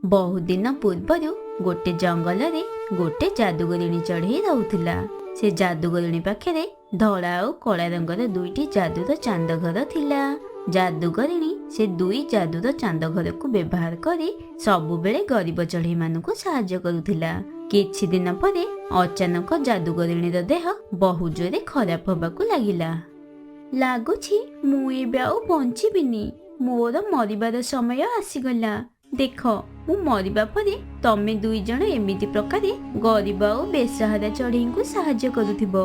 बहुत दिन पूर्व गोटे जंगल रे गोटे जादूगरिणी चढ़ई रहुथिला। से जादूगरिणी पाखे धड़ा और कला रंगर दुईटी जादूर चांद घर थिला। जादूगरिणी से दुई जादूर चांद घर को व्यवहार करी सबु बेले गरीब चढ़ई मानकु सहाय्य करुथिला। किछि दिन परे अचानक जादूगरिणीर देह बहु जोरे खराब होबाकु लागिला। लागुछि मु एबे आउ बंचिबिनी, मोर मरिबार समय आसीगला। देख मु मरिबा परे तमे दुई जण एमिति प्रकारे गरीब और बेसहारा चढ़ई को सहाय्य करुथिबो।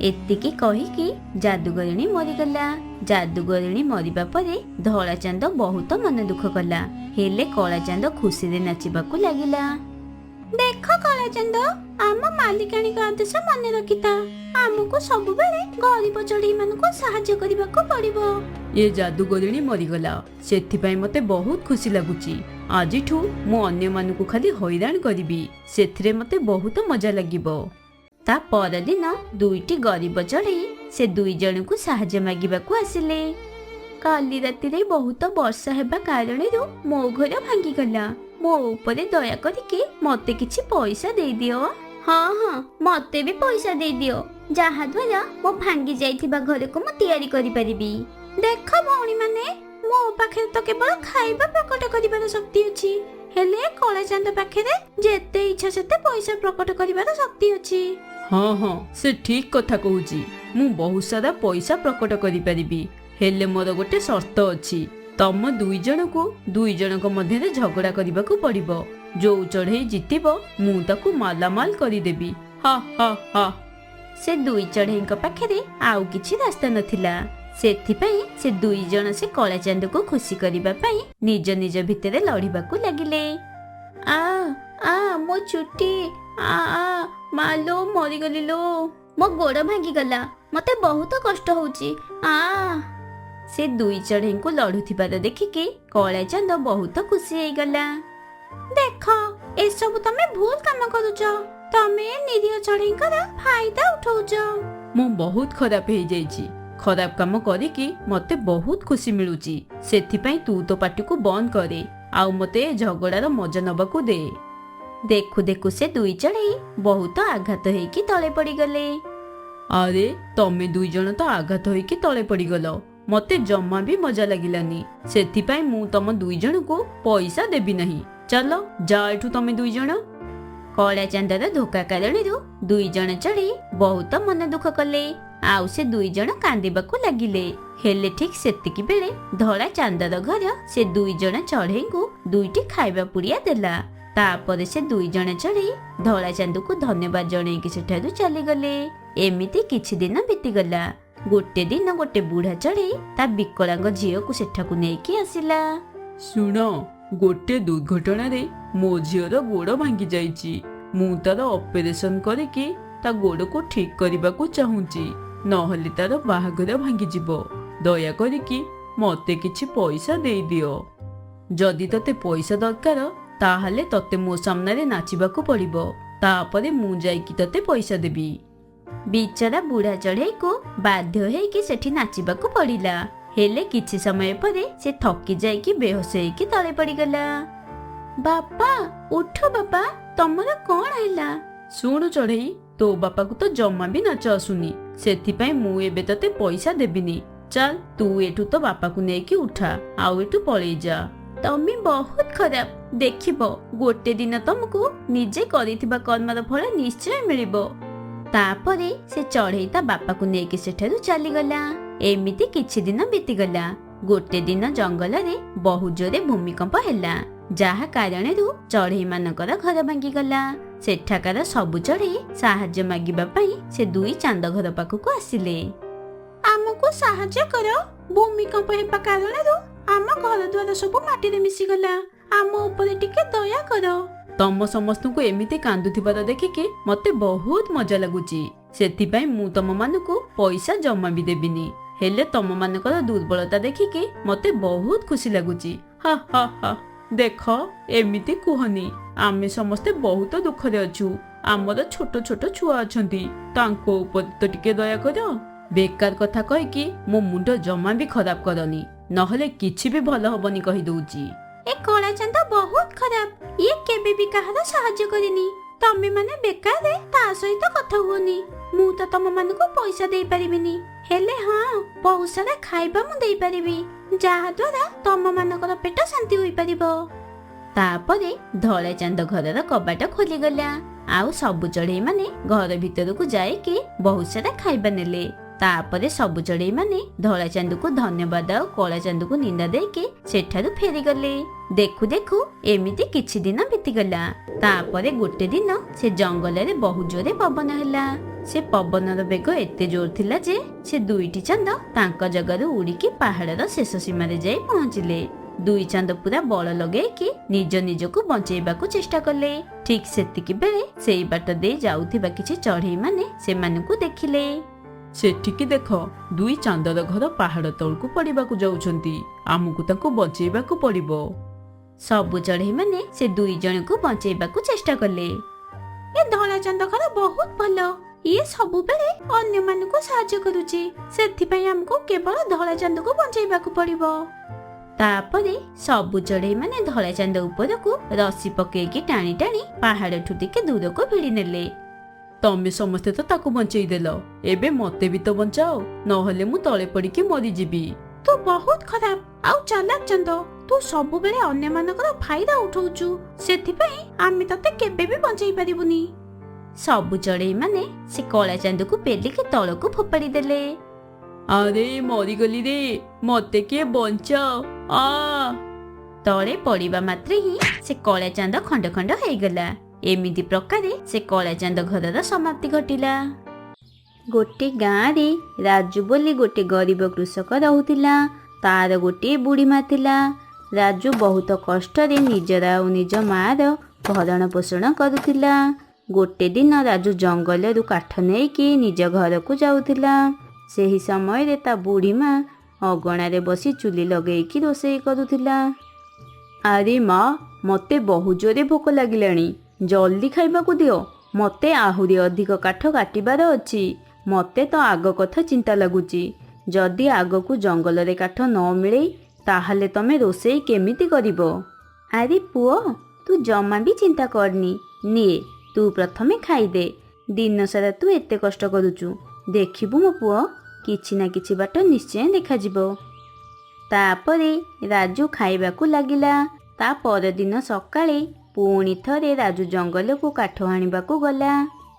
एतिकी कहिकी जादूगरिणी मरिगला। जादूगरिणी मरिबा परे धला चांद बहुत मन दुख कला, हेले कला चांद खुशी रे नाचिबाकू लागिला। देख कला चांद, आम मालिकाणी का आदेश मन रखिता। आमको सब बेले गरीब चढ़ई मानकु सहाय्य करिबाकू पड़िबो। ये जादूगरिणी मरिगला, सेथिपाई मते बहुत खुशी लागुची। आजिठू मु अन्य मानकु खाली हैरान करिबी, सेथिरे मते बहुत मजा लागिबो। ता परदिन दुईटी गरीब चढ़ई से दुई जन को सहाय्य मागिबाकू आसिले। काली रातिरे बहुत वर्षा हेबा कारणेरु मो घर भांगी गला। मो उपरे दया करिके मते किछि पैसा दे दियो। हाँ हाँ, मते भी पैसा दे दियो, जहा द्वारा मो भांगी जाइथिबा घर को मु तैयारी करि परिबी। देख भौणी माने, मो पाखे तो केवल खाइबा प्रकट करिबार शक्ति अछि, हेले कला चांद पाखे जेते इच्छा सेते पैसा प्रकट करिबार शक्ति अछि। हाँ हाँ, से ठीक कथा कहूची। मु बहुत सारा पैसा प्रकट करि परिबी, हेले मोर गोटे शर्त अछि। तम दुई जन को दुई जनक मध्य झगड़ा करबाकू पड़िबो। जो चढ़ई जितिबो मु ताकू मालामाल करिदेबी। हा हा हा। से दुई चढ़ईक पाखे आउ किछि रास्ता नथिला, सेथिपई से दुई जन से कला चांद को खुशी करिबा पई निज निज भितरे लड़िबाकू लागिले। आ आ मो चुटी, आ मालो मरिगली लो, मो गोड़ भांगी गला, मते बहुत कष्ट होउची। आ से दुई चढ़ई को लड़ुथिबार देखिके कला चांद बहुत खुशी हो गला। देख ए सब तमे भूल काम करूछ, तमे निरीह चढ़ईकर फायदा उठाउछ। मु बहुत खराब हो जाइछि। खराब काम करिकी मते बहुत खुशी मिलुची, सेथिपई तू तो पाटी को बंद करे आउ मते झगड़ार मजा नबाकू दे। देखु देखु से दुई चढ़ई बहुत आघात होइकी तळे पड़ी गले। अरे तमे दुई जन तो आघात होइकी तळे पड़ी गलो, मते जम्मा भी मजा लागिलानी। सेथिपई मु तम दुई जन को पैसा देबी नहीं। चलो जा एठू तमे दुई जन। कला चांदर धोखा कारणरू दुई जन चढ़ई बहुत मन दुख कले, आउ से दुई जन कांदिबाकू लागिले। हेले ठीक सेतिकी बेले धड़ा चांदर घर से दुई जन चढ़ई को दुईटी खाइबा पुड़िया देला। तापर से दुई जन चढ़ई धड़ा चांद को धन्यवाद जणैकी सेठारु चली गले। एमिति किछि दिन बीतीगला। गोटे दिन गोटे बुढ़ा चढ़ई ता विकलांग झील को सेठाकू नेकी आसिला। सुन, गोटे दुर्घटना रे मो झीर गोड़ भांगी जाइछि। मु तार ऑपरेशन करिकी ता गोड़ को ठीक करबाकू चाहूची, नहले तार बाहागर भांगी जिवो। दया करिकी मते किछि पैसा दे दियो। जदि तते पैसा दरकार ताहले तते मो सामने नाचिबाकू पड़िबो, तापरे मु जाइकी तते पैसा देबी। बिचरा बुढ़ा चढ़ई को बाध्य होइकी सेठी नाचिबाकू पड़िला। हेले किछि समय परे से थकी जाइकी बेहोश होइकी तळे पड़ी गला। बापा उठो, बापा तमरा कोन आइला? सुनु चढ़ई, तो बापा को तो जम्मा भी नाच आसुनी, सेथिपई मु एबे तते पैसा देबिनी। चल तू एठू तो बापा को नेकी उठा आउ एठू पळेई जा। तमी बहुत खराब, देखिबो गोटे दिन तुमको निजे करिथिबा कर्मर फल निश्चय मिलिबो। तापरे से चढ़ई ता बापा को नेकी सेठारु चली गला। एमिति किछि दिन बीतीगला। गोटे दिन जंगल रे बहु जोरे भूमिकंप हैला, जहा कारणेरु चढ़ई मानकर घर भांगी गला। सेठाकार सबु चढ़ई सहाय्य मागिबा पई से दुई चांद घर पाखकु आसिले। आमको सहाय्य करो, भूमिकंप हेबा कारणेरु आम घर द्वार सब माटी रे मिसी गला। आम ऊपर टिके दया करो। तम समस्त को एमिति कांदुथिबार देखिके मते बहुत मजा लागुची, सेथिपई मु तम मानकु पैसा जम्मा भी देबिनी। हेले तम मानकर दुर्बलता देखिके मते बहुत खुशी लागुची। हा हा हा। देख एमिति कुहनी, आमे समस्ते बहुत दुख रे अछु। आमर छोट छोट छुआ अछंती, तांको ऊपर तो टिके दया करो। बेकार कथा कहिकी मो मुंड जम्मा भी खराब करनी, नहले किछि भी भल हबनी कहि दउची। ଏ କଳା ଚାନ୍ଦ ବହୁତ ଖରାପ। ଇଏ କେବେ ବି କାହାର ସାହାଯ୍ୟ କରିନି। ତମେ ମାନେ ବେକାରରେ ତା ସହିତ କଥା ହୁଅନି। ମୁଁ ତ ତମ ମାନଙ୍କୁ ପଇସା ଦେଇ ପାରିବିନି, ହେଲେ ହଁ ବହୁତ ସାରା ଖାଇବା ମୁଁ ଦେଇପାରିବି, ଯାହା ଦ୍ୱାରା ତମ ମାନଙ୍କର ପେଟ ଶାନ୍ତି ହୋଇପାରିବ। ତାପରେ ଧଳା ଚାନ୍ଦ ଘରର କବାଟ ଖୋଲିଗଲା। ଆଉ ସବୁ ଚଢେଇ ମାନେ ଘର ଭିତରକୁ ଯାଇକି ବହୁତ ସାରା ଖାଇବା ନେଲେ। ତାପରେ ସବୁ ଚଢେଇ ମାନେ ଧଳା ଚାନ୍ଦକୁ ଧନ୍ୟବାଦ ଆଉ କଳା ଚାନ୍ଦକୁ ନିନ୍ଦା ଦେଇକି ସେଠାରୁ ଫେରିଗଲେ। ଦେଖୁ ଦେଖୁ ଏମିତି କିଛି ଦିନ ବିତିଗଲା। ତାପରେ ଗୋଟେ ଦିନ ସେ ଜଙ୍ଗଲରେ ବହୁ ଜୋରେ ପବନ ହେଲା। ସେ ପବନର ବେଗ ଏତେ ଜୋର ଥିଲା ଯେ ସେ ଦୁଇଟି ଚାନ୍ଦ ତାଙ୍କ ଜାଗାରୁ ଉଡ଼ିକି ପାହାଡର ଶେଷ ସୀମାରେ ଯାଇ ପହଞ୍ଚିଲେ। ଦୁଇ ଚାନ୍ଦ ପୁରା ବଳ ଲଗେଇକି ନିଜ ନିଜକୁ ବଞ୍ଚେଇବାକୁ ଚେଷ୍ଟା କଲେ। ଠିକ୍ ସେତିକି ବେଳେ ସେଇ ବାଟ ଦେଇ ଯାଉଥିବା କିଛି ଚଢେଇ ମାନେ ସେମାନଙ୍କୁ ଦେଖିଲେ। ସେଠିକି ଦେଖ, ଦୁଇ ଚାନ୍ଦର ଘର ପାହାଡ ତଳକୁ ପଡିବାକୁ ଯାଉଛନ୍ତି। ଆମକୁ ତାଙ୍କୁ ବଞ୍ଚେଇବାକୁ ପଡିବ। ସବୁ ଚଢେଇ ମାନେ ସେ ଦୁଇ ଜଣଙ୍କୁ ବଞ୍ଚେଇବାକୁ ଚେଷ୍ଟା କଲେ। ଏ ଧଳା ଚାନ୍ଦ ଘର ବହୁତ ଭଲ। ଇଏ ସବୁବେଳେ ଅନ୍ୟମାନଙ୍କୁ ସାହାଯ୍ୟ କରୁଛି, ସେଥିପାଇଁ ଆମକୁ କେବଳ ଧଳା ଚାନ୍ଦକୁ ବଞ୍ଚେଇବାକୁ ପଡିବ। ତାପରେ ସବୁ ଚଢେଇ ମାନେ ଧଳା ଚାନ୍ଦ ଉପରକୁ ରସି ପକେଇକି ଟାଣି ଟାଣି ପାହାଡଠୁ ଟିକେ ଦୂରକୁ ଭିଡ଼ି ନେଲେ। ତମେ ସମସ୍ତେ ତ ତାକୁ ବଞ୍ଚେଇ ଦେଲ, ଏବେ ମତେ ବି ତ ବଞ୍ଚାଅ, ନହେଲେ ମୁଁ ତଳେ ପଡିକି ମରିଯିବି। ତୁ ବହୁତ ଖରାପ ଆଉ ଚାଲାକ ଚାନ୍ଦ। ତୁ ସବୁବେଳେ ଅନ୍ୟମାନଙ୍କର ଫାଇଦା ଉଠଉଛୁ, ସେଥିପାଇଁ ଆମେ ତତେ କେବେ ବି ବଞ୍ଚେଇ ପାରିବୁନି। ସବୁ ଚଢେଇ ମାନେ ସେ କଳା ଚାନ୍ଦକୁ ପେଲିକି ତଳକୁ ଫୋପାଡ଼ି ଦେଲେ। ଆରେ ମରିଗଲି ରେ, ମତେ କିଏ ବଞ୍ଚାଅ। ତଳେ ପଡିବା ମାତ୍ରେ ହିଁ ସେ କଳା ଚାନ୍ଦ ଖଣ୍ଡ ଖଣ୍ଡ ହେଇଗଲା। ଏମିତି ପ୍ରକାରେ ସେ କଳା ଚାନ୍ଦ ଘରର ସମାପ୍ତି ଘଟିଲା। ଗୋଟେ ଗାଁରେ ରାଜୁ ବୋଲି ଗୋଟେ ଗରିବ କୃଷକ ରହୁଥିଲା। ତାର ଗୋଟିଏ ବୁଢ଼ୀମା ଥିଲା। ରାଜୁ ବହୁତ କଷ୍ଟରେ ନିଜର ଆଉ ନିଜ ମାର ଭରଣ ପୋଷଣ କରୁଥିଲା। ଗୋଟେ ଦିନ ରାଜୁ ଜଙ୍ଗଲରୁ କାଠ ନେଇକି ନିଜ ଘରକୁ ଯାଉଥିଲା। ସେହି ସମୟରେ ତା ବୁଢ଼ୀମା ଅଗଣାରେ ବସି ଚୁଲି ଲଗେଇକି ରୋଷେଇ କରୁଥିଲା। ଆରେ ମା, ମତେ ବହୁ ଜୋରେ ଭୋକ ଲାଗିଲାଣି, ଜଲ୍ଦି ଖାଇବାକୁ ଦିଅ। ମତେ ଆହୁରି ଅଧିକ କାଠ କାଟିବାର ଅଛି। ମତେ ତ ଆଗ କଥା ଚିନ୍ତା ଲାଗୁଛି। ଯଦି ଆଗକୁ ଜଙ୍ଗଲରେ କାଠ ନ ମିଳେ ତାହେଲେ ତମେ ରୋଷେଇ କେମିତି କରିବ? ଆରେ ପୁଅ, ତୁ ଜମା ବି ଚିନ୍ତା କରନି। ନିଏ, ତୁ ପ୍ରଥମେ ଖାଇଦେ। ଦିନ ସାରା ତୁ ଏତେ କଷ୍ଟ କରୁଛୁ, ଦେଖିବୁ ମୋ ପୁଅ, କିଛି ନା କିଛି ବାଟ ନିଶ୍ଚୟ ଦେଖାଯିବ। ତାପରେ ରାଜୁ ଖାଇବାକୁ ଲାଗିଲା। ତା ପରଦିନ ସକାଳେ ପୁଣି ଥରେ ରାଜୁ ଜଙ୍ଗଲକୁ କାଠ ଆଣିବାକୁ ଗଲା।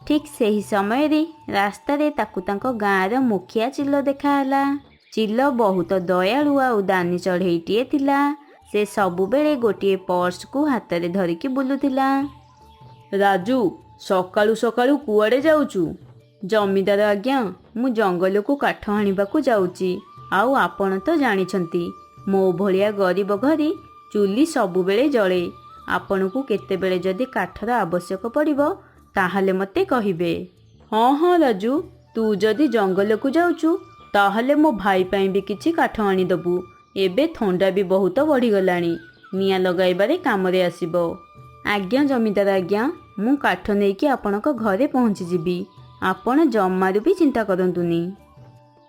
ଠିକ୍ ସେହି ସମୟରେ ରାସ୍ତାରେ ତାକୁ ତାଙ୍କ ଗାଁର ମୁଖିଆ ଚିଲ ଦେଖାହେଲା। ଚିଲ ବହୁତ ଦୟାଳୁ ଆଉ ଦାନୀ ଚଢ଼େଇଟିଏ ଥିଲା। ସେ ସବୁବେଳେ ଗୋଟିଏ ପର୍ସକୁ ହାତରେ ଧରିକି ବୁଲୁଥିଲା। ରାଜୁ, ସକାଳୁ ସକାଳୁ କୁଆଡ଼େ ଯାଉଛୁ? ଜମିଦାର ଆଜ୍ଞା, ମୁଁ ଜଙ୍ଗଲକୁ କାଠ ଆଣିବାକୁ ଯାଉଛି। ଆଉ ଆପଣ ତ ଜାଣିଛନ୍ତି, ମୋ ଭଳିଆ ଗରିବ ଘରେ ଚୁଲି ସବୁବେଳେ ଜଳେ। ଆପଣଙ୍କୁ କେତେବେଳେ ଯଦି କାଠର ଆବଶ୍ୟକ ପଡ଼ିବ ତାହେଲେ ମୋତେ କହିବେ। ହଁ ହଁ ରାଜୁ, ତୁ ଯଦି ଜଙ୍ଗଲକୁ ଯାଉଛୁ ତାହେଲେ ମୋ ଭାଇ ପାଇଁ ବି କିଛି କାଠ ଆଣିଦେବୁ। ଏବେ ଥଣ୍ଡା ବି ବହୁତ ବଢ଼ିଗଲାଣି, ନିଆଁ ଲଗାଇବାରେ କାମରେ ଆସିବ। ଆଜ୍ଞା ଜମିଦାର ଆଜ୍ଞା, ମୁଁ କାଠ ନେଇକି ଆପଣଙ୍କ ଘରେ ପହଞ୍ଚିଯିବି। ଆପଣ ଜମାରୁ ବି ଚିନ୍ତା କରନ୍ତୁନି।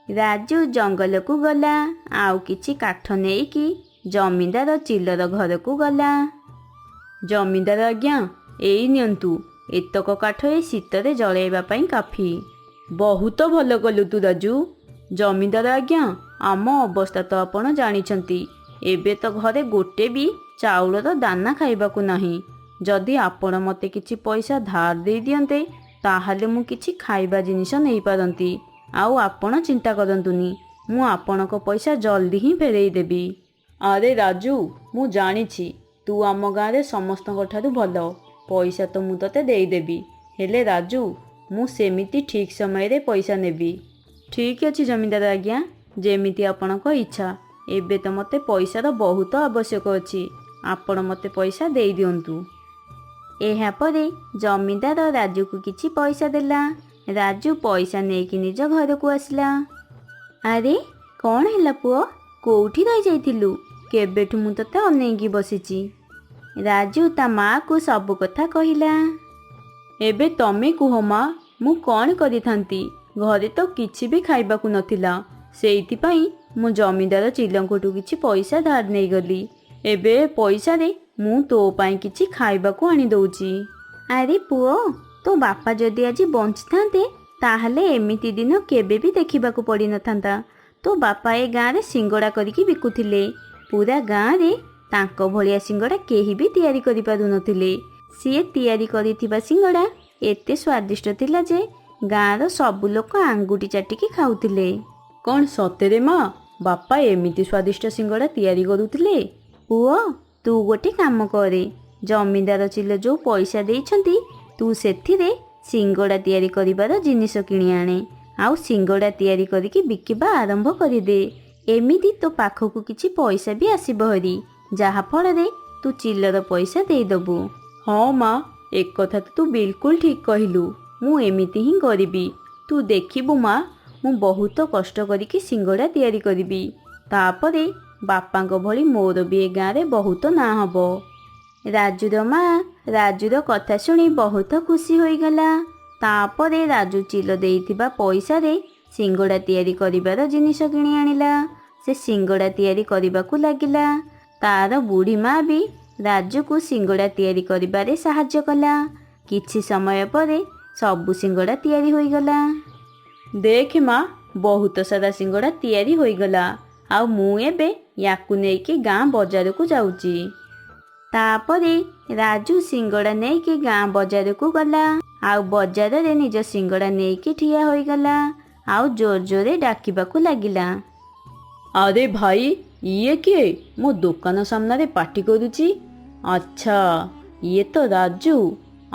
ରାଜୁ ଜଙ୍ଗଲକୁ ଗଲା ଆଉ କିଛି କାଠ ନେଇକି ଜମିଦାର ଚିଲର ଘରକୁ ଗଲା। ଜମିଦାର ଆଜ୍ଞା, ଏଇ ନିଅନ୍ତୁ, ଏତକ କାଠ ଏ ଶୀତରେ ଜଳାଇବା ପାଇଁ କାଫି। ବହୁତ ଭଲ କଲୁ ତୁ ରାଜୁ। ଜମିଦାର ଆଜ୍ଞା, ଆମ ଅବସ୍ଥା ତ ଆପଣ ଜାଣିଛନ୍ତି। ଏବେ ତ ଘରେ ଗୋଟେ ବି ଚାଉଳର ଦାନା ଖାଇବାକୁ ନାହିଁ। ଯଦି ଆପଣ ମୋତେ କିଛି ପଇସା ଧାର ଦେଇ ଦିଅନ୍ତେ ତାହେଲେ ମୁଁ କିଛି ଖାଇବା ଜିନିଷ ନେଇପାରନ୍ତି। ଆଉ ଆପଣ ଚିନ୍ତା କରନ୍ତୁନି, ମୁଁ ଆପଣଙ୍କ ପଇସା ଜଲ୍ଦି ହିଁ ଫେରେଇ ଦେବି। ଆରେ ରାଜୁ, ମୁଁ ଜାଣିଛି ତୁ ଆମ ଗାଁରେ ସମସ୍ତଙ୍କ ଠାରୁ ଭଲ। ପଇସା ତ ମୁଁ ତତେ ଦେଇଦେବି, ହେଲେ ରାଜୁ, ମୁଁ ସେମିତି ଠିକ୍ ସମୟରେ ପଇସା ନେବି। ଠିକ୍ ଅଛି ଜମିଦାର ଆଜ୍ଞା, ଯେମିତି ଆପଣଙ୍କ ଇଚ୍ଛା। ଏବେ ତ ମୋତେ ପଇସାର ବହୁତ ଆବଶ୍ୟକ ଅଛି, ଆପଣ ମୋତେ ପଇସା ଦେଇଦିଅନ୍ତୁ। ଏହାପରେ ଜମିଦାର ରାଜୁକୁ କିଛି ପଇସା ଦେଲା। ରାଜୁ ପଇସା ନେଇକି ନିଜ ଘରକୁ ଆସିଲା। ଆରେ କ'ଣ ହେଲା ପୁଅ, କୋଉଠି ରହିଯାଇଥିଲୁ? କେବେଠୁ ମୁଁ ତତେ ଅନେଇକି ବସିଛି। ରାଜୁ ତା ମାଆକୁ ସବୁ କଥା କହିଲା। ଏବେ ତମେ କୁହ ମା, ମୁଁ କ'ଣ କରିଥାନ୍ତି? ଘରେ ତ କିଛି ବି ଖାଇବାକୁ ନଥିଲା। ସେଇଥିପାଇଁ ମୁଁ ଜମିଦାର ଚିଲଙ୍କଠୁ କିଛି ପଇସା ଧାର ନେଇଗଲି। ଏବେ ପଇସାରେ ମୁଁ ତୋ ପାଇଁ କିଛି ଖାଇବାକୁ ଆଣିଦେଉଛି। ଆରେ ପୁଅ, ତୋ ବାପା ଯଦି ଆଜି ବଞ୍ଚିଥାନ୍ତେ ତାହେଲେ ଏମିତି ଦିନ କେବେ ବି ଦେଖିବାକୁ ପଡ଼ିନଥାନ୍ତା। ତୋ ବାପା ଏ ଗାଁରେ ସିଙ୍ଗଡ଼ା କରିକି ବିକୁଥିଲେ। ପୁରା ଗାଁରେ ତାଙ୍କ ଭଳିଆ ସିଙ୍ଗଡ଼ା କେହି ବି ତିଆରି କରିପାରୁନଥିଲେ। ସିଏ ତିଆରି କରିଥିବା ସିଙ୍ଗଡ଼ା ଏତେ ସ୍ୱାଦିଷ୍ଟ ଥିଲା ଯେ ଗାଁର ସବୁ ଲୋକ ଆଙ୍ଗୁଠି ଚାଟିକି ଖାଉଥିଲେ। କ'ଣ ସତରେ ମା, ବାପା ଏମିତି ସ୍ୱାଦିଷ୍ଟ ସିଙ୍ଗଡ଼ା ତିଆରି କରୁଥିଲେ? ପୁଅ, ତୁ ଗୋଟେ କାମ କରେ। ଜମିଦାର ଚିଲ ଯେଉଁ ପଇସା ଦେଇଛନ୍ତି ତୁ ସେଥିରେ ସିଙ୍ଗଡ଼ା ତିଆରି କରିବାର ଜିନିଷ କିଣି ଆଣେ। ଆଉ ସିଙ୍ଗଡ଼ା ତିଆରି କରିକି ବିକିବା ଆରମ୍ଭ କରିଦେ। ଏମିତି ତୋ ପାଖକୁ କିଛି ପଇସା ବି ଆସିବ ହେରି, ଯାହାଫଳରେ ତୁ ଚିଲର ପଇସା ଦେଇଦେବୁ। ହଁ ମା, ଏକଥା ତ ତୁ ବିଲକୁଲ ଠିକ୍ କହିଲୁ। ମୁଁ ଏମିତି ହିଁ କରିବି। ତୁ ଦେଖିବୁ ମା, ମୁଁ ବହୁତ କଷ୍ଟ କରିକି ସିଙ୍ଗଡ଼ା ତିଆରି କରିବି। ତାପରେ ବାପାଙ୍କ ଭଳି ମୋର ବି ଏ ଗାଁରେ ବହୁତ ନାଁ ହେବ। ରାଜୁର ମା ରାଜୁର କଥା ଶୁଣି ବହୁତ ଖୁସି ହୋଇଗଲା। ତାପରେ ରାଜୁ ଚିଲ ଦେଇଥିବା ପଇସାରେ ସିଙ୍ଗଡ଼ା ତିଆରି କରିବାର ଜିନିଷ କିଣି ଆଣିଲା। ସେ ସିଙ୍ଗଡ଼ା ତିଆରି କରିବାକୁ ଲାଗିଲା। ତାର ବୁଢ଼ୀ ମା ବି ରାଜୁକୁ ସିଙ୍ଗଡ଼ା ତିଆରି କରିବାରେ ସାହାଯ୍ୟ କଲା। କିଛି ସମୟ ପରେ ସବୁ ସିଙ୍ଗଡ଼ା ତିଆରି ହୋଇଗଲା। ଦେଖେ ମା, ବହୁତ ସାରା ସିଙ୍ଗଡ଼ା ତିଆରି ହୋଇଗଲା। ଆଉ ମୁଁ ଏବେ ୟାକୁ ନେଇକି ଗାଁ ବଜାରକୁ ଯାଉଛି। ତାପରେ ରାଜୁ ସିଙ୍ଗଡ଼ା ନେଇକି ଗାଁ ବଜାରକୁ ଗଲା। ଆଉ ବଜାରରେ ନିଜ ସିଙ୍ଗଡ଼ା ନେଇକି ଠିଆ ହୋଇଗଲା। ଆଉ ଜୋର ଜୋରରେ ଡାକିବାକୁ ଲାଗିଲା। ଆରେ ଭାଇ, ଇଏ କିଏ ମୋ ଦୋକାନ ସାମ୍ନାରେ ପାଟି କରୁଛି? ଆଚ୍ଛା, ଇଏ ତ ରାଜୁ।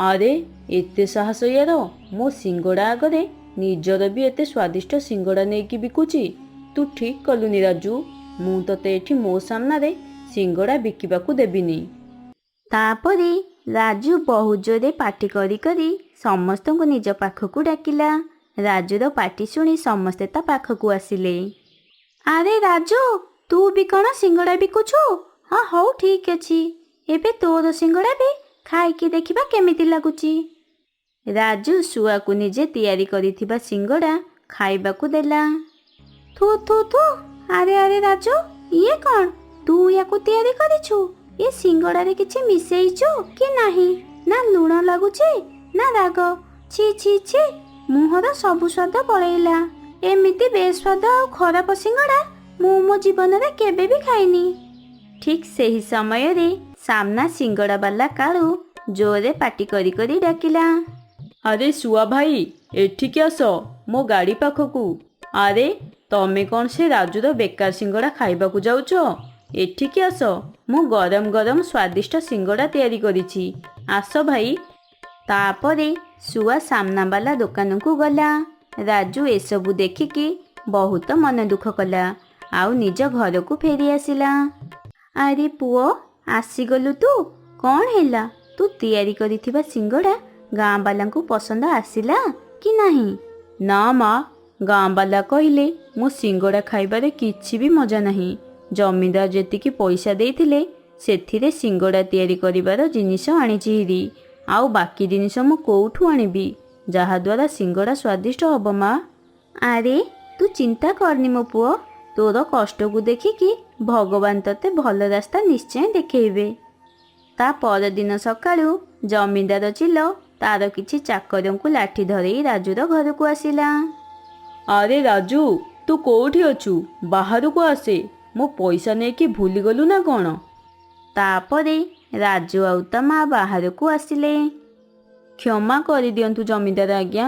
ଆରେ ଏତେ ସାହସ ୟାର, ମୋ ସିଙ୍ଗଡ଼ା ଆଗରେ ନିଜର ବି ଏତେ ସ୍ୱାଦିଷ୍ଟ ସିଙ୍ଗଡ଼ା ନେଇକି ବିକୁଛି। ତୁ ଠିକ୍ କଲୁନି ରାଜୁ, ମୁଁ ତତେ ଏଠି ମୋ ସାମ୍ନାରେ ସିଙ୍ଗଡ଼ା ବିକିବାକୁ ଦେବିନି। ତାପରେ ରାଜୁ ବହୁ ଜୋରେ ପାଟି କରି କରି ସମସ୍ତଙ୍କୁ ନିଜ ପାଖକୁ ଡାକିଲା। ରାଜୁର ପାଟି ଶୁଣି ସମସ୍ତେ ତା ପାଖକୁ ଆସିଲେ। ଆରେ ରାଜୁ, ତୁ ବି କ'ଣ ସିଙ୍ଗଡ଼ା ବିକୁଛୁ? ହଁ ହଉ ଠିକ୍ ଅଛି, ଏବେ ତୋର ସିଙ୍ଗଡ଼ା ବି ଖାଇକି ଦେଖିବା କେମିତି ଲାଗୁଛି। ରାଜୁ ଶୁଆକୁ ନିଜେ ତିଆରି କରିଥିବା ସିଙ୍ଗଡ଼ା ଖାଇବାକୁ ଦେଲା। ଥୁ ଥୁ ଥୁ, ଆରେ ଆରେ ରାଜୁ, ଇଏ କ'ଣ? ତୁ ୟାକୁ ତିଆରି କରିଛୁ? ଏ ସିଙ୍ଗଡ଼ାରେ କିଛି ମିଶେଇଛୁ କି ନାହିଁ? ନା ଲୁଣ ଲାଗୁଛି ନା ରାଗ? ଛି ଛି ଛି, ମୁହଁର ସବୁ ସ୍ୱାଦ ପଳେଇଲା। ଏମିତି ବେସ୍ୱାଦ ଆଉ ଖରାପ ସିଙ୍ଗଡ଼ା ମୁଁ ମୋ ଜୀବନରେ କେବେ ବି ଖାଇନି। ଠିକ୍ ସେହି ସମୟରେ ସାମ୍ନା ସିଙ୍ଗଡ଼ାବାଲା କାଳୁ ଜୋରରେ ପାଟି କରି କରି ଡାକିଲା। ଆରେ ଶୁଆ ଭାଇ, ଏଠିକି ଆସ ମୋ ଗାଡ଼ି ପାଖକୁ। ଆରେ ତମେ କ'ଣ ସେ ରାଜୁର ବେକାର ସିଙ୍ଗଡ଼ା ଖାଇବାକୁ ଯାଉଛ? ଏଠିକି ଆସ, ମୁଁ ଗରମ ଗରମ ସ୍ୱାଦିଷ୍ଟ ସିଙ୍ଗଡ଼ା ତିଆରି କରିଛି। ଆସ ଭାଇ। ତାପରେ ଶୁଆ ସାମ୍ନାବାଲା ଦୋକାନକୁ ଗଲା। ରାଜୁ ଏସବୁ ଦେଖିକି ବହୁତ ମନ ଦୁଃଖ କଲା। ଆଉ ନିଜ ଘରକୁ ଫେରି ଆସିଲା। ଆରେ ପୁଅ, ଆସିଗଲୁ ତୁ? କ'ଣ ହେଲା? ତୁ ତିଆରି କରିଥିବା ସିଙ୍ଗଡ଼ା ଗାଁ ବାଲାଙ୍କୁ ପସନ୍ଦ ଆସିଲା କି ନାହିଁ? ନା ମା, ଗାଁ ବାଲା କହିଲେ ମୋ ସିଙ୍ଗଡ଼ା ଖାଇବାରେ କିଛି ବି ମଜା ନାହିଁ। ଜମିଦାର ଯେତିକି ପଇସା ଦେଇଥିଲେ ସେଥିରେ ସିଙ୍ଗଡ଼ା ତିଆରି କରିବାର ଜିନିଷ ଆଣିଛି ହେରି। ଆଉ ବାକି ଜିନିଷ ମୁଁ କେଉଁଠୁ ଆଣିବି ଯାହାଦ୍ୱାରା ସିଙ୍ଗଡ଼ା ସ୍ୱାଦିଷ୍ଟ ହେବ ମା? ଆରେ ତୁ ଚିନ୍ତା କରନି ମୋ ପୁଅ, ତୋର କଷ୍ଟକୁ ଦେଖିକି ଭଗବାନ ତତେ ଭଲ ରାସ୍ତା ନିଶ୍ଚୟ ଦେଖେଇବେ। ତା ପରଦିନ ସକାଳୁ ଜମିଦାର ଚିଲ ତାର କିଛି ଚାକରଙ୍କୁ ଲାଠି ଧରେଇ ରାଜୁର ଘରକୁ ଆସିଲା। ଆରେ ରାଜୁ, ତୁ କେଉଁଠି ଅଛୁ? ବାହାରକୁ ଆସେ। ମୋ ପଇସା ନେଇକି ଭୁଲିଗଲୁ ନା କ'ଣ? ତାପରେ ରାଜୁ ଆଉ ତା ମା ବାହାରକୁ ଆସିଲେ। କ୍ଷମା କରିଦିଅନ୍ତୁ ଜମିଦାର ଆଜ୍ଞା,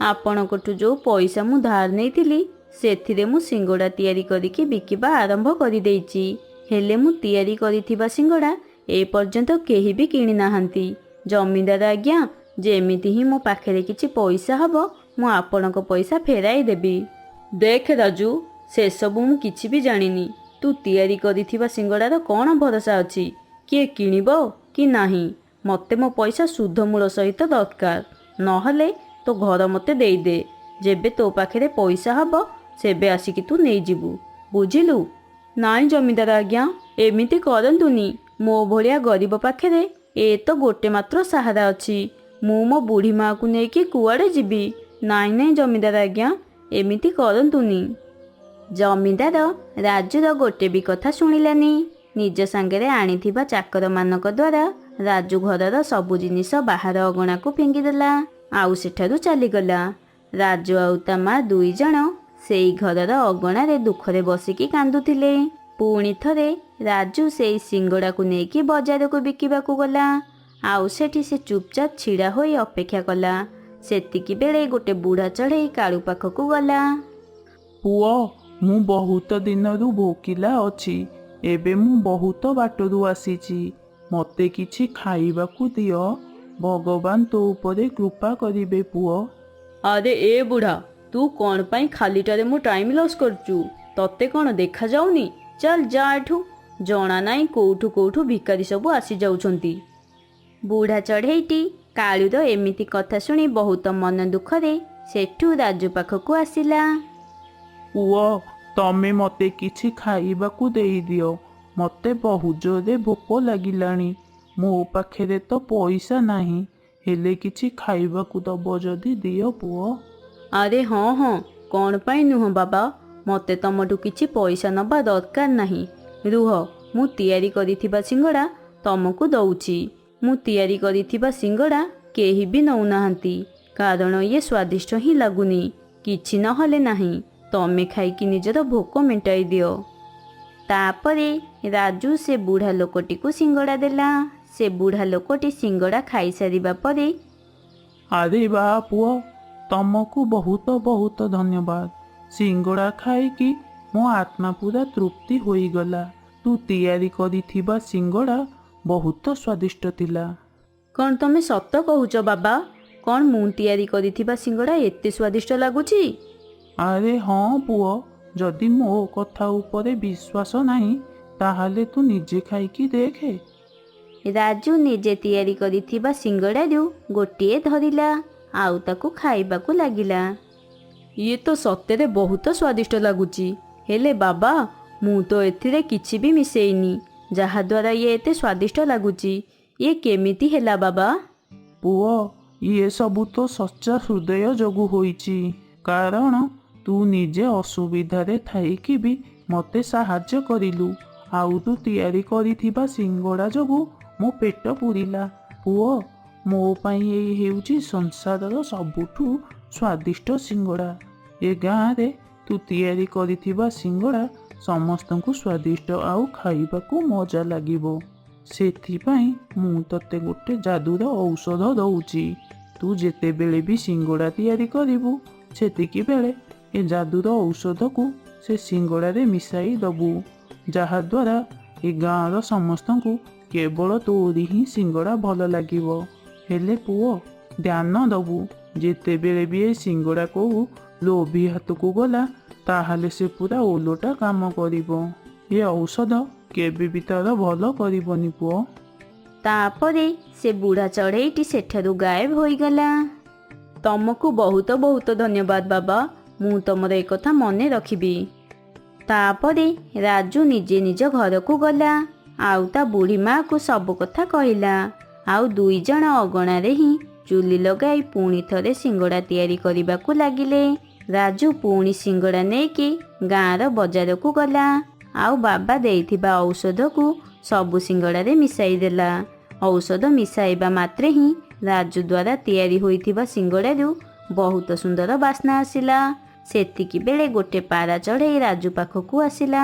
ଆପଣଙ୍କଠୁ ଯେଉଁ ପଇସା ମୁଁ ଧାର ନେଇଥିଲି ସେଥିରେ ମୁଁ ସିଙ୍ଗଡ଼ା ତିଆରି କରିକି ବିକିବା ଆରମ୍ଭ କରିଦେଇଛି। ହେଲେ ମୁଁ ତିଆରି କରିଥିବା ସିଙ୍ଗଡ଼ା ଏପର୍ଯ୍ୟନ୍ତ କେହି ବି କିଣି ନାହାନ୍ତି। ଜମିଦାର ଆଜ୍ଞା, ଯେମିତି ହିଁ ମୋ ପାଖରେ କିଛି ପଇସା ହେବ ମୁଁ ଆପଣଙ୍କ ପଇସା ଫେରାଇ ଦେବି। ଦେଖ ରାଜୁ, ସେସବୁ ମୁଁ କିଛି ବି ଜାଣିନି। ତୁ ତିଆରି କରିଥିବା ସିଙ୍ଗଡ଼ାର କ'ଣ ଭରସା ଅଛି? କିଏ କିଣିବ କି ନାହିଁ? ମୋତେ ମୋ ପଇସା ସୁଧ ମୂଳ ସହିତ ଦରକାର। ନହେଲେ ତୋ ଘର ମୋତେ ଦେଇଦେ। ଯେବେ ତୋ ପାଖରେ ପଇସା ହେବ ସେବେ ଆସିକି ତୁ ନେଇଯିବୁ, ବୁଝିଲୁ? ନାଇଁ ଜମିଦାର ଆଜ୍ଞା, ଏମିତି କରନ୍ତୁନି। ମୋ ଭଳିଆ ଗରିବ ପାଖରେ ଏ ତ ଗୋଟେ ମାତ୍ର ସାହାରା ଅଛି। ମୁଁ ମୋ ବୁଢ଼ୀ ମାଆକୁ ନେଇକି କୁଆଡ଼େ ଯିବି? ନାଇଁ ନାଇଁ ଜମିଦାର ଆଜ୍ଞା, ଏମିତି କରନ୍ତୁନି। ଜମିଦାର ରାଜୁର ଗୋଟେ ବି କଥା ଶୁଣିଲାନି। ନିଜ ସାଙ୍ଗରେ ଆଣିଥିବା ଚାକରମାନଙ୍କ ଦ୍ୱାରା ରାଜୁ ଘରର ସବୁ ଜିନିଷ ବାହାର ଅଗଣାକୁ ଫିଙ୍ଗିଦେଲା ଆଉ ସେଠାରୁ ଚାଲିଗଲା। ରାଜୁ ଆଉ ତା ମା ଦୁଇ ଜଣ ସେଇ ଘରର ଅଗଣାରେ ଦୁଃଖରେ ବସିକି କାନ୍ଦୁଥିଲେ। ପୁଣି ଥରେ ରାଜୁ ସେଇ ସିଙ୍ଗଡ଼ାକୁ ନେଇକି ବଜାରକୁ ବିକିବାକୁ ଗଲା। ଆଉ ସେଠି ସେ ଚୁପଚାପ ଛିଡ଼ା ହୋଇ ଅପେକ୍ଷା କଲା। ସେତିକି ବେଳେ ଗୋଟେ ବୁଢ଼ା ଚଢ଼େଇ କାଳୁ ପାଖକୁ ଗଲା। ପୁଅ, ମୁଁ ବହୁତ ଦିନରୁ ଭୋକିଲା ଅଛି। ଏବେ ମୁଁ ବହୁତ ବାଟରୁ ଆସିଛି। ମୋତେ କିଛି ଖାଇବାକୁ ଦିଅ। ଭଗବାନ ତୋ ଉପରେ କୃପା କରିବେ ପୁଅ। ଆରେ ଏ ବୁଢ଼ା, ତୁ କ'ଣ ପାଇଁ ଖାଲିଟାରେ ମୋ ଟାଇମ୍ ଲସ୍ କରୁଛୁ? ତତେ କ'ଣ ଦେଖାଯାଉନି? ଚାଲ ଯା ଏଠୁ। ଜଣା ନାହିଁ କୋଉଠୁ ଭିକାରୀ ସବୁ ଆସିଯାଉଛନ୍ତି। ବୁଢ଼ା ଚଢ଼େଇଟି କାଳୁର ଏମିତି କଥା ଶୁଣି ବହୁତ ମନ ଦୁଃଖରେ ସେଠୁ ରାଜୁ ପାଖକୁ ଆସିଲା। ପୁଅ, ତମେ ମୋତେ କିଛି ଖାଇବାକୁ ଦେଇଦିଅ। ମୋତେ ବହୁତ ଜୋରରେ ଭୋକ ଲାଗିଲାଣି। ମୋ ପାଖରେ ତ ପଇସା ନାହିଁ, ହେଲେ କିଛି ଖାଇବାକୁ ଦବ ଯଦି ଦିଅ ପୁଅ। ଆରେ ହଁ, କ'ଣ ପାଇଁ ନୁହଁ ବାବା, ମୋତେ ତମଠୁ କିଛି ପଇସା ନେବା ଦରକାର ନାହିଁ। ରୁହ, ମୁଁ ତିଆରି କରିଥିବା ସିଙ୍ଗଡ଼ା ତମକୁ ଦଉଛି। ମୁଁ ତିଆରି କରିଥିବା ସିଙ୍ଗଡ଼ା କେହି ବି ନେଉନାହାନ୍ତି, କାରଣ ଇଏ ସ୍ୱାଦିଷ୍ଟ ହିଁ ଲାଗୁନି। କିଛି ନହେଲେ ନାହିଁ, ତମେ ଖାଇକି ନିଜର ଭୋକ ମେଣ୍ଟାଇ ଦିଅ। ତାପରେ ରାଜୁ ସେ ବୁଢ଼ା ଲୋକଟିକୁ ସିଙ୍ଗଡ଼ା ଦେଲା। ସେ ବୁଢ଼ା ଲୋକଟି ସିଙ୍ଗଡ଼ା ଖାଇସାରିବା ପରେ, ଆରେ ବା ପୁଅ, ତମକୁ ବହୁତ ବହୁତ ଧନ୍ୟବାଦ। ସିଙ୍ଗଡ଼ା ଖାଇକି ମୋ ଆତ୍ମା ପୁରା ତୃପ୍ତି ହୋଇଗଲା। ତୁ ତିଆରି କରିଥିବା ସିଙ୍ଗଡ଼ା ବହୁତ ସ୍ୱାଦିଷ୍ଟ ଥିଲା। କ'ଣ ତମେ ସତ କହୁଛ ବାବା? କ'ଣ ମୁଁ ତିଆରି କରିଥିବା ସିଙ୍ଗଡ଼ା ଏତେ ସ୍ୱାଦିଷ୍ଟ ଲାଗୁଛି? ଆରେ ହଁ ପୁଅ, ଯଦି ମୋ କଥା ଉପରେ ବିଶ୍ୱାସ ନାହିଁ ତାହେଲେ ତୁ ନିଜେ ଖାଇକି ଦେଖେ। ରାଜୁ ନିଜେ ତିଆରି କରିଥିବା ସିଙ୍ଗଡ଼ାରୁ ଗୋଟିଏ ଧରିଲା ଆଉ ତାକୁ ଖାଇବାକୁ ଲାଗିଲା। ଇଏ ତ ସତରେ ବହୁତ ସ୍ୱାଦିଷ୍ଟ ଲାଗୁଛି। ହେଲେ ବାବା, ମୁଁ ତ ଏଥିରେ କିଛି ବି ମିଶେଇନି, ଯାହାଦ୍ୱାରା ଇଏ ଏତେ ସ୍ୱାଦିଷ୍ଟ ଲାଗୁଛି। ଇଏ କେମିତି ହେଲା ବାବା? ପୁଅ, ଇଏ ସବୁ ତ ସଚ୍ଚା ହୃଦୟ ଯୋଗୁଁ ହୋଇଛି। କାରଣ ତୁ ନିଜେ ଅସୁବିଧାରେ ଥାଇକି ବି ମୋତେ ସାହାଯ୍ୟ କରିଲୁ। ଆଉ ତୁ ତିଆରି କରିଥିବା ସିଙ୍ଗଡ଼ା ଯୋଗୁଁ ମୋ ପେଟ ପୁରିଲା। ପୁଅ, ମୋ ପାଇଁ ଏଇ ହେଉଛି ସଂସାରର ସବୁଠୁ ସ୍ୱାଦିଷ୍ଟ ସିଙ୍ଗଡ଼ା। ଏ ଗାଁରେ ତୁ ତିଆରି କରିଥିବା ସିଙ୍ଗଡ଼ା ସମସ୍ତଙ୍କୁ ସ୍ୱାଦିଷ୍ଟ ଆଉ ଖାଇବାକୁ ମଜା ଲାଗିବ। ସେଥିପାଇଁ ମୁଁ ତତେ ଗୋଟେ ଯାଦୁର ଔଷଧ ଦଉଛି। ତୁ ଯେତେବେଳେ ବି ସିଙ୍ଗଡ଼ା ତିଆରି କରିବୁ, ସେତିକି ବେଳେ ଏ ଯାଦୁର ଔଷଧକୁ ସେ ସିଙ୍ଗଡ଼ାରେ ମିଶାଇ ଦେବୁ, ଯାହାଦ୍ୱାରା ଏ ଗାଁର ସମସ୍ତଙ୍କୁ କେବଳ ତୋରି ହିଁ ସିଙ୍ଗଡ଼ା ଭଲ ଲାଗିବ। ହେଲେ ପୁଅ, ଧ୍ୟାନ ଦେବୁ, ଯେତେବେଳେ ବି ଏ ସିଙ୍ଗଡ଼ା କୋଉ ଲୋଭୀ ହାତକୁ ଗଲା, ତାହେଲେ ସେ ପୁରା ଓଲଟା କାମ କରିବ। ଏ ଔଷଧ କେବେ ବି ତାର ଭଲ କରିବନି ପୁଅ। ତାପରେ ସେ ବୁଢ଼ା ଚଢ଼େଇଟି ସେଠାରୁ ଗାୟବ ହୋଇଗଲା। ତମକୁ ବହୁତ ବହୁତ ଧନ୍ୟବାଦ ବାବା, ମୁଁ ତମର ଏକଥା ମନେ ରଖିବି। ତାପରେ ରାଜୁ ନିଜେ ନିଜ ଘରକୁ ଗଲା ଆଉ ତା ବୁଢ଼ୀ ମାଆକୁ ସବୁ କଥା କହିଲା। ଆଉ ଦୁଇ ଜଣ ଅଗଣାରେ ହିଁ ଚୁଲି ଲଗାଇ ପୁଣି ଥରେ ସିଙ୍ଗଡ଼ା ତିଆରି କରିବାକୁ ଲାଗିଲେ। ରାଜୁ ପୁଣି ସିଙ୍ଗଡ଼ା ନେଇକି ଗାଁର ବଜାରକୁ ଗଲା ଆଉ ବାବା ଦେଇଥିବା ଔଷଧକୁ ସବୁ ସିଙ୍ଗଡ଼ାରେ ମିଶାଇ ଦେଲା। ଔଷଧ ମିଶାଇବା ମାତ୍ରେ ହିଁ ରାଜୁ ଦ୍ୱାରା ତିଆରି ହୋଇଥିବା ସିଙ୍ଗଡ଼ାରୁ ବହୁତ ସୁନ୍ଦର ବାସ୍ନା ଆସିଲା। ସେତିକି ବେଳେ ଗୋଟେ ପାରା ଚଢ଼େଇ ରାଜୁ ପାଖକୁ ଆସିଲା।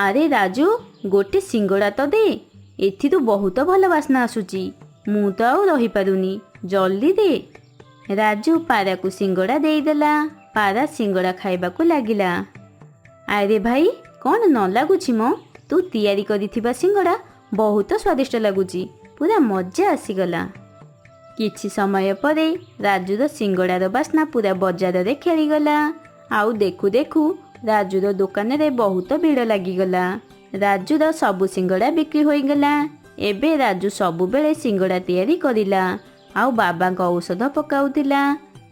ଆରେ ରାଜୁ, ଗୋଟେ ସିଙ୍ଗଡ଼ା ତ ଦେ, ଏଥିରୁ ବହୁତ ଭଲ ବାସ୍ନା ଆସୁଛି। ମୁଁ ତ ଆଉ ରହିପାରୁନି, ଜଲ୍ଦି ଦେ। ରାଜୁ ପାରାକୁ ସିଙ୍ଗଡ଼ା ଦେଇଦେଲା। ପାରା ସିଙ୍ଗଡ଼ା ଖାଇବାକୁ ଲାଗିଲା। ଆରେ ଭାଇ, କ'ଣ ନ ଲାଗୁଛି ମ? ତୁ ତିଆରି କରିଥିବା ସିଙ୍ଗଡ଼ା ବହୁତ ସ୍ୱାଦିଷ୍ଟ ଲାଗୁଛି, ପୁରା ମଜା ଆସିଗଲା। କିଛି ସମୟ ପରେ ରାଜୁର ସିଙ୍ଗଡ଼ାର ବାସ୍ନା ପୁରା ବଜାରରେ ଖେଳିଗଲା। ଆଉ ଦେଖୁ ଦେଖୁ ରାଜୁର ଦୋକାନରେ ବହୁତ ଭିଡ଼ ଲାଗିଗଲା। ରାଜୁର ସବୁ ସିଙ୍ଗଡ଼ା ବିକ୍ରି ହୋଇଗଲା। ଏବେ ରାଜୁ ସବୁବେଳେ ସିଙ୍ଗଡ଼ା ତିଆରି କରିଲା ଆଉ ବାବାଙ୍କ ଔଷଧ ପକାଉଥିଲା,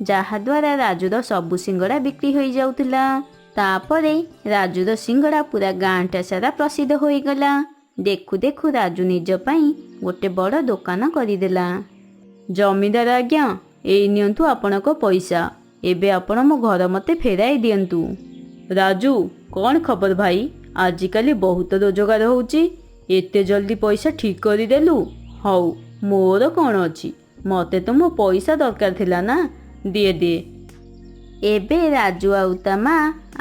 ଯାହାଦ୍ୱାରା ରାଜୁର ସବୁ ସିଙ୍ଗଡ଼ା ବିକ୍ରି ହୋଇଯାଉଥିଲା। ତାପରେ ରାଜୁର ସିଙ୍ଗଡ଼ା ପୁରା ଗାଁଟା ସାରା ପ୍ରସିଦ୍ଧ ହୋଇଗଲା। ଦେଖୁ ଦେଖୁ ରାଜୁ ନିଜ ପାଇଁ ଗୋଟେ ବଡ଼ ଦୋକାନ କରିଦେଲା। ଜମିଦାର ଆଜ୍ଞା, ଏଇ ନିଅନ୍ତୁ ଆପଣଙ୍କ ପଇସା। ଏବେ ଆପଣ ମୋ ଘର ମୋତେ ଫେରାଇ ଦିଅନ୍ତୁ। ରାଜୁ, କ'ଣ ଖବର ଭାଇ? ଆଜିକାଲି ବହୁତ ରୋଜଗାର ହେଉଛି। ଏତେ ଜଲ୍ଦି ପଇସା ଠିକ୍ କରିଦେଲୁ। ହଉ, ମୋର କ'ଣ ଅଛି, ମୋତେ ତ ମୋ ପଇସା ଦରକାର ଥିଲା ନା। ଦିଏ। ଏବେ ରାଜୁ ଆଉ ତା ମା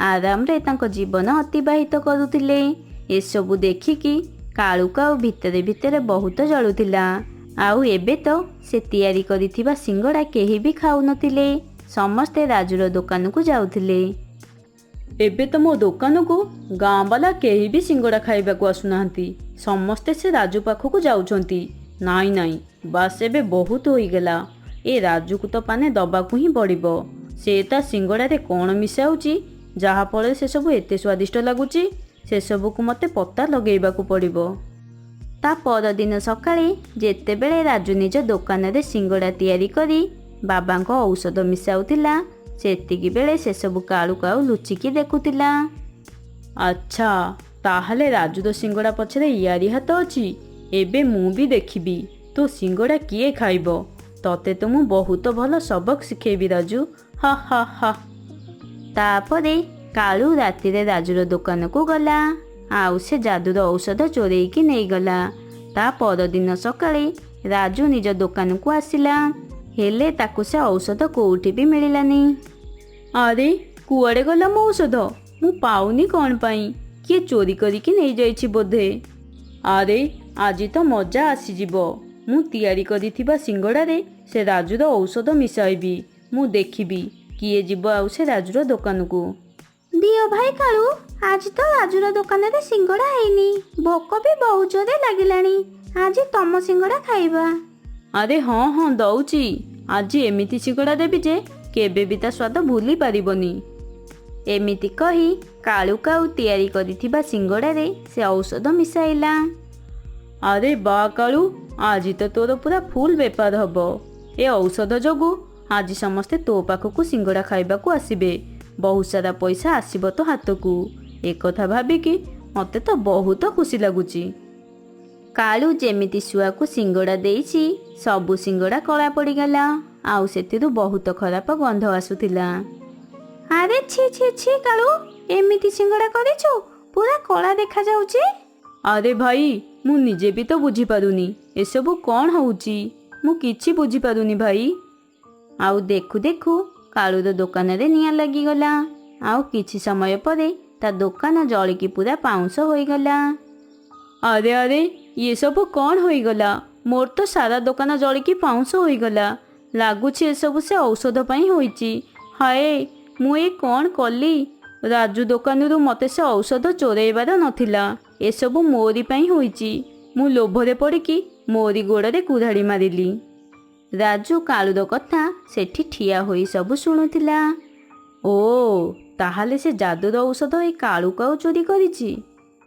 ଆରାମରେ ତାଙ୍କ ଜୀବନ ଅତିବାହିତ କରୁଥିଲେ। ଏସବୁ ଦେଖିକି କାଳୁକୁ ଆଉ ଭିତରେ ଭିତରେ ବହୁତ ଜଳୁଥିଲା। ଆଉ ଏବେ ତ ସେ ତିଆରି କରିଥିବା ସିଙ୍ଗଡ଼ା କେହି ବି ଖାଉନଥିଲେ। ସମସ୍ତେ ରାଜୁର ଦୋକାନକୁ ଯାଉଥିଲେ। ଏବେ ତ ମୋ ଦୋକାନକୁ ଗାଁ ବାଲା କେହି ବି ସିଙ୍ଗଡ଼ା ଖାଇବାକୁ ଆସୁନାହାନ୍ତି। ସମସ୍ତେ ସେ ରାଜୁ ପାଖକୁ ଯାଉଛନ୍ତି। ନାଇଁ, ବାସ୍ ଏବେ ବହୁତ ହୋଇଗଲା। ଏ ରାଜୁକୁ ତ ପାନେ ଦବାକୁ ହିଁ ପଡ଼ିବ। ସେ ତା ସିଙ୍ଗଡ଼ାରେ କ'ଣ ମିଶାଉଛି ଯାହାଫଳରେ ସେସବୁ ଏତେ ସ୍ୱାଦିଷ୍ଟ ଲାଗୁଛି, ସେସବୁକୁ ମୋତେ ପତା ଲଗେଇବାକୁ ପଡ଼ିବ। ତା ପରଦିନ ସକାଳେ ଯେତେବେଳେ ରାଜୁ ନିଜ ଦୋକାନରେ ସିଙ୍ଗଡ଼ା ତିଆରି କରି ବାବାଙ୍କ ଔଷଧ ମିଶାଉଥିଲା, ସେତିକି ବେଳେ ସେସବୁ କାଳୁକୁ ଆଉ ଲୁଚିକି ଦେଖୁଥିଲା। ଆଚ୍ଛା, ତାହେଲେ ରାଜୁର ସିଙ୍ଗଡ଼ା ପଛରେ ୟାରି ହାତ ଅଛି। ଏବେ ମୁଁ ବି ଦେଖିବି ତୋ ସିଙ୍ଗଡ଼ା କିଏ ଖାଇବ। ତତେ ତ ମୁଁ ବହୁତ ଭଲ ସବକ ଶିଖେଇବି ରାଜୁ। ହା ହା ହା। ତାପରେ କାଳୁ ରାତିରେ ରାଜୁର ଦୋକାନକୁ ଗଲା ଆଉ ସେ ଯାଦୁର ଔଷଧ ଚୋରେଇକି ନେଇଗଲା। ତା ପରଦିନ ସକାଳେ ରାଜୁ ନିଜ ଦୋକାନକୁ ଆସିଲା, ହେଲେ ତାକୁ ସେ ଔଷଧ କୋଉଠି ବି ମିଳିଲାନି। ଆରେ କୁଆଡ଼େ ଗଲା ମୋ ଔଷଧ? ମୁଁ ପାଉନି କ'ଣ ପାଇଁ? କିଏ ଚୋରି କରିକି ନେଇଯାଇଛି ବୋଧେ। ଆରେ ଆଜି ତ ମଜା ଆସିଯିବ। ମୁଁ ତିଆରି କରିଥିବା ସିଙ୍ଗଡ଼ାରେ ସେ ରାଜୁର ଔଷଧ ମିଶାଇବି। ମୁଁ ଦେଖିବି କିଏ ଯିବ ଆଉ ସେ ରାଜୁର ଦୋକାନକୁ। ଦିଅ ଭାଇ କାଳୁ, ଆଜି ତ ରାଜୁର ଦୋକାନରେ ସିଙ୍ଗଡ଼ା ହେଇନି। ଭୋକ ବି ବହୁତ ଜୋରେ ଲାଗିଲାଣି। ଆଜି ତମ ସିଙ୍ଗଡ଼ା ଖାଇବା। ଆରେ ହଁ ଦଉଛି। ଆଜି ଏମିତି ସିଙ୍ଗଡ଼ା ଦେବି ଯେ କେବେ ବି ତା ସ୍ୱାଦ ଭୁଲି ପାରିବନି। ଏମିତି କହି କାଳୁକୁ ଆଉ ତିଆରି କରିଥିବା ସିଙ୍ଗଡ଼ାରେ ସେ ଔଷଧ ମିଶାଇଲା। ଆରେ ବା କାଳୁ, ଆଜି ତ ତୋର ପୁରା ଫୁଲ୍ ବେପାର ହବ। ଏ ଔଷଧ ଯୋଗୁଁ ଆଜି ସମସ୍ତେ ତୋ ପାଖକୁ ସିଙ୍ଗଡ଼ା ଖାଇବାକୁ ଆସିବେ। ବହୁତ ସାରା ପଇସା ଆସିବ ତୋ ହାତକୁ। ଏକଥା ଭାବିକି ମୋତେ ତ ବହୁତ ଖୁସି ଲାଗୁଛି। କାଳୁ ଯେମିତି ଶୁଆକୁ ସିଙ୍ଗଡ଼ା ଦେଇଛି, ସବୁ ସିଙ୍ଗଡ଼ା କଳା ପଡ଼ିଗଲା ଆଉ ସେଥିରୁ ବହୁତ ଖରାପ ଗନ୍ଧ ଆସୁଥିଲା। ଆରେ ଛି କାଳୁ, ଏମିତି ସିଙ୍ଗଡ଼ା କରିଛୁ, ପୁରା କଳା ଦେଖାଯାଉଛି। ଆରେ ଭାଇ, ମୁଁ ନିଜେ ବି ତ ବୁଝିପାରୁନି ଏସବୁ କ'ଣ ହେଉଛି। ମୁଁ କିଛି ବୁଝିପାରୁନି ଭାଇ। ଆଉ ଦେଖୁ ଦେଖୁ କାଳୁର ଦୋକାନରେ ନିଆଁ ଲାଗିଗଲା। ଆଉ କିଛି ସମୟ ପରେ ତା ଦୋକାନ ଜଳିକି ପୁରା ପାଉଁଶ ହୋଇଗଲା। ଆରେ ଇଏ ସବୁ କ'ଣ ହୋଇଗଲା? ମୋର ତ ସାରା ଦୋକାନ ଜଳିକି ପାଉଁଶ ହୋଇଗଲା। ଲାଗୁଛି ଏସବୁ ସେ ଔଷଧ ପାଇଁ ହୋଇଛି। ହାୟ, ମୁଁ ଏ କ'ଣ କଲି? ରାଜୁ ଦୋକାନରୁ ମୋତେ ସେ ଔଷଧ ଚୋରେଇବାର ନଥିଲା। ଏସବୁ ମୋରି ପାଇଁ ହୋଇଛି। ମୁଁ ଲୋଭରେ ପଡ଼ିକି ମୋରି ଗୋଡ଼ରେ କୁରାଢ଼ି ମାରିଲି। ରାଜୁ କାଳୁର କଥା ସେଠି ଠିଆ ହୋଇ ସବୁ ଶୁଣୁଥିଲା। ଓ, ତାହେଲେ ସେ ଯାଦୁର ଔଷଧ ଏଇ କାଳୁକୁ ଆଉ ଚୋରି କରିଛି।